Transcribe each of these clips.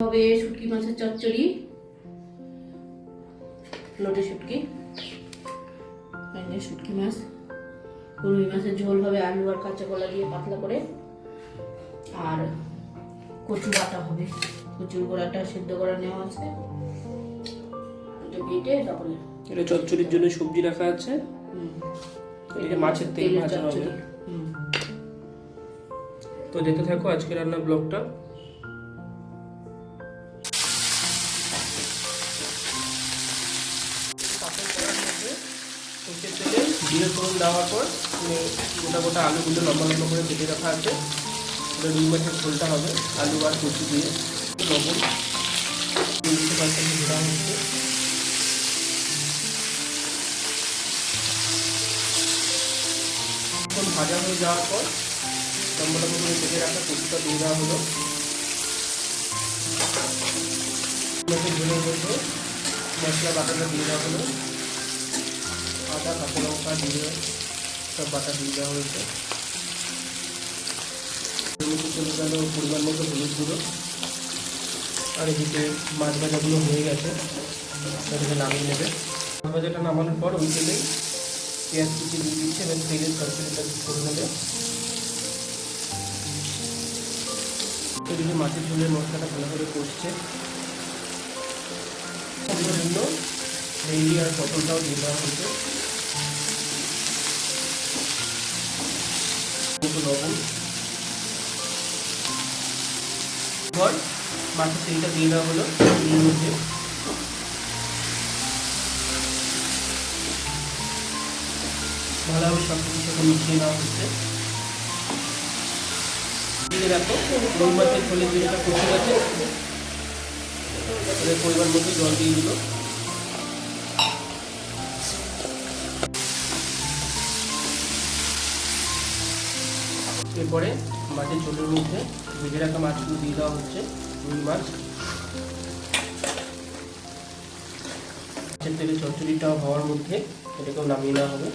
হবে শুটকি মাছের চচ্চড়ি, লোটে শুটকি, শুটকি মাছ, রুই মাছের ঝোল হবে আলু আর কাঁচা কলা দিয়ে পাতলা করে, আর কচু বাটা হবে। কচুর গোড়াটা সেদ্ধ করা নেওয়া আছে, এটা বেটে তারপরে এটা চচ্চড়ির জন্য সবজি রাখা আছে। এটা মাছের তেল ভাজা হবে। তো দেখতে থাকো আজকে রান্নার ব্লগটা। সরষের তেলে জিরে ফোড়ন দেওয়ার পর গোটা গোটা আলুগুলো লম্বা লম্বা করে কেটে রাখা আছে। ওটা রুই মাছের ঝোলটা হবে আলু আর কচু দিয়ে। লবণ দেওয়া হচ্ছে। এখন ভাজা হয়ে যাওয়ার পর লম্বা লম্বা করে কেটে রাখা কচুটা দিয়ে দেওয়া হলো। মাছের ঝোলের মধ্যে মশলা বাটাটা দিয়ে দেওয়া হলো। আদা কাঁচা লঙ্কা দিয়ে সব বাটা দিয়ে দেওয়া হয়েছে। চলে গেল পরিমাণ মতো হলুদ গুঁড়ো। আর এদিকে মাছ ভাজাগুলো হয়ে গেছে, সেটাকে নামিয়ে নেবে। মাছ ভাজাটা নামানোর পর ওই তেলে পেঁয়াজ কুচি দিয়ে দিচ্ছে এবং তেলের তরকারিটা করে নেবে। এদিকে মাছের ঝোলের মশলাটা ভালো করে কষছে। জন্য ভেন্ডি আর পটলটাও দিয়ে দেওয়া হয়েছে। লবণ পর মাছের তেলটা দিয়ে দেওয়া হলো এর মধ্যে। ভালোভাবে সব কিছু সাথে মিশিয়ে নেওয়া হচ্ছে। দেখো রুই মাছের ঝোলের যেটা কষে গেছে, পরিমাণ মতো জল দিয়ে দিল। এরপরে মাছের ঝোলের মধ্যে ভেজে রাখা মাছগুলো দিয়ে দেওয়া হচ্ছে। রুই মাছ মাছের তেলে চচ্চড়িটাও হওয়ার মধ্যে এটাকেও নামিয়ে নেওয়া হবে।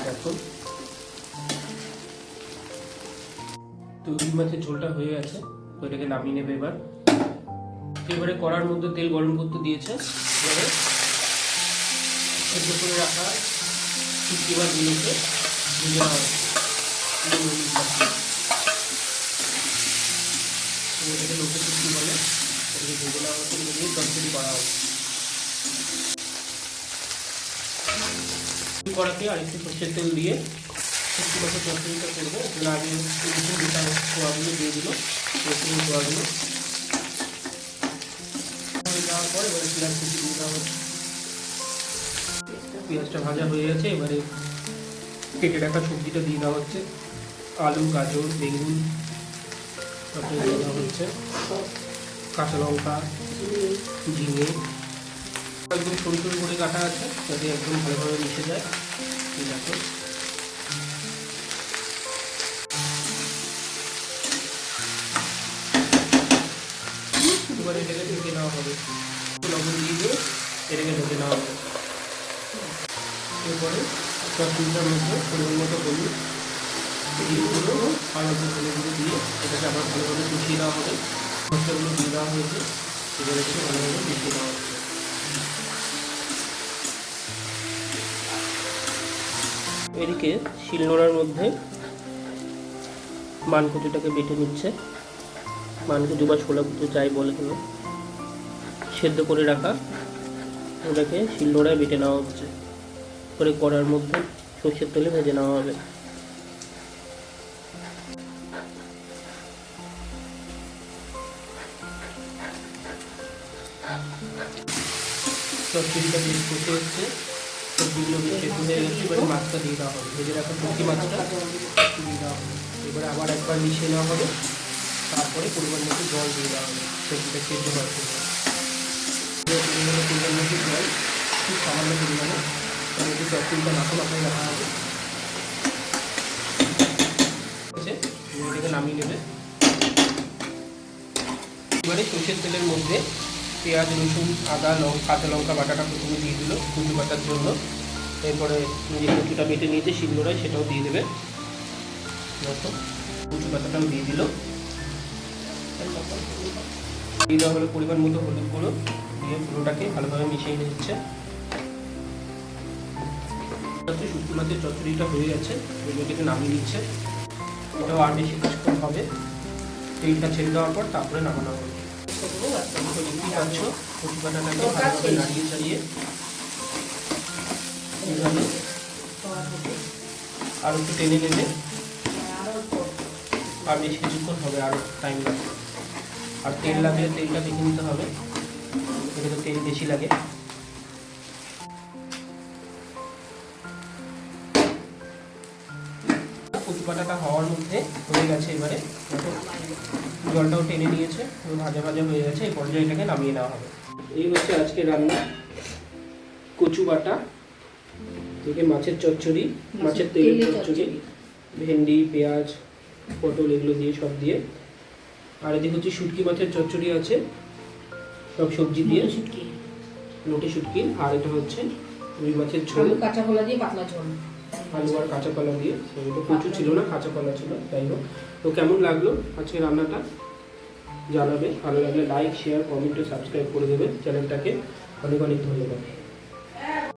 দেখো তো রুই মাছের ঝোলটা হয়ে গেছে, তো এটাকে নামিয়ে নেবে। এবারে কড়ার মধ্যে তেল গরম করতে দিয়েছে। এবারে সেদ্ধ করে রাখা শুটকি মাছগুলোকে ভেজে নেওয়া হবে। এটাকে লোটে শুটকি বলে। এটাকে ভেজে নেওয়া হচ্ছে, দিয়ে চচ্চড়ি করা হবে। কড়াতে আর একটু সরষের তেল দিয়ে শুটকি মাছের চচ্চড়িটা করবো। এর আগে রসুন গোটা পোয়াগুলো দিয়ে দিল, রসুন পোয়াগুলো দেওয়ার পর এবারে পেঁয়াজ কুচি দিয়ে দেওয়া হচ্ছে। পেঁয়াজটা ভাজা হয়ে গেছে, এবারে কেটে রাখা সবজিটা দিয়ে দেওয়া হচ্ছে। আলু, গাজর, বেগুন তারপরে দিয়ে দেওয়া হচ্ছে। কাঁচা লঙ্কা, ঝিঙে একদম সরু সরু করে কাটা আছে, যাতে একদম ভালোভাবে মিশে যায়। ঠিক আছে, এবারে এটাকে ঢেকে নেওয়া হবে। লবণ দিয়ে এটাকে ঢেকে নেওয়া হবে। এরপরে চচ্চড়িটার মধ্যে পরিমাণ মতো হলুদ গুঁড়ো আর অল্প ধনে গুঁড়ো দিয়ে এটাকে আবার ভালোভাবে মিশিয়ে দেওয়া হবে। মশলাগুলো দিয়ে দেওয়া হয়েছে, এবারে একটু ভালোভাবে মিশিয়ে দেওয়া হচ্ছে। এদিকে শিলনোড়ার মধ্যে মানকচুটাকে বেটে নিচ্ছে। মানকচু বা ছোলা কুচু যাই বলে কেন, সেদ্ধ করে রাখা ওটাকে শিলনোড়ায় বেটে নেওয়া হচ্ছে। করে কড়ার মধ্যে সর্ষের তেলে ভেজে নেওয়া হবে। চচ্চড়িটা বেশ কষে হচ্ছে, সবজিগুলো বেশ সেদ্ধ হয়ে গেছে। এবারে মাছটা দিয়ে দেওয়া হবে, ভেজে রাখা শুটকি মাছটা দিয়ে দেওয়া হবে। এবারে আবার একবার মিশিয়ে নেওয়া হবে। তারপরে পরিমাণ মতো জল দিয়ে দেওয়া হবে সবজিটা সেদ্ধ হওয়ার জন্য। পরিমাণ মতো জল খুব সামান্য পরিমাণে, তাহলে একটু চচ্চড়িটা মাখো মাখায় রাখা হবে। এটাকে নামিয়ে নেবে। এবারে সরষের তেলের মধ্যে পেঁয়াজ, রসুন, আদা, কাঁচা লঙ্কা বাটাটা প্রথমে দিয়ে দিল কচু বাটার জন্য। এরপরে যে কচুটা বেটে নিয়েছে শিলনোড়ায় সেটাও দিয়ে দেবে। দেখো কচু পাতাটাও দিয়ে দিল। এই দেওয়া হলো পরিমাণ মতো হলুদ গুঁড়ো, দিয়ে পুরোটাকে ভালোভাবে মিশিয়ে নিচ্ছে। শুটকি মাছের চচ্চড়িটা হয়ে গেছে, এগুলোকে নামিয়ে নিচ্ছে। এটাও আর বেশি কিছুক্ষণ হবে, তেলটা ছেড়ে দেওয়ার পর তারপরে নামানো হবে। দেখতেই পাচ্ছ কচু বাটাটাকে ভালোভাবে নাড়িয়ে চাড়িয়ে এইভাবে আর একটু টেনে নেবে। আর বেশ কিছুক্ষণ হবে, আরও টাইম লাগবে। আর তেল লাগলে তেলটা দেখে নিতে হবে, এটা তো তেল বেশি লাগে। কচু বাটাটা হওয়ার মধ্যে হয়ে গেছে, এবারে জলটাও টেনে নিয়েছে, ভাজা ভাজা হয়ে গেছে। এই পর্যায়ে এটাকে নামিয়ে নেওয়া হবে। এই হচ্ছে আজকে রান্না, কচু বাটা থেকে মাছের চচ্চড়ি, মাছের তেলের চচ্চড়ি, ভেন্ডি, পেঁয়াজ, পটল এগুলো দিয়ে সব দিয়ে। আর এদিকে হচ্ছে শুটকি মাছের চচ্চড়ি আছে, সব সবজি দিয়ে, লোটে শুটকি। আর এটা হচ্ছে রুই মাছের ঝোল, কাঁচা কলা দিয়ে পাতলা ঝোল, আলু আর কাঁচা কলা দিয়ে। সেগুলো কচু ছিল না, কাঁচা কলা ছিল। যাই হোক, তো কেমন লাগলো আজকে রান্নাটা জানাবে। ভালো লাগলে লাইক, শেয়ার, কমেন্ট ও সাবস্ক্রাইব করে দেবে চ্যানেলটাকে। অনেক অনেক ধন্যবাদ।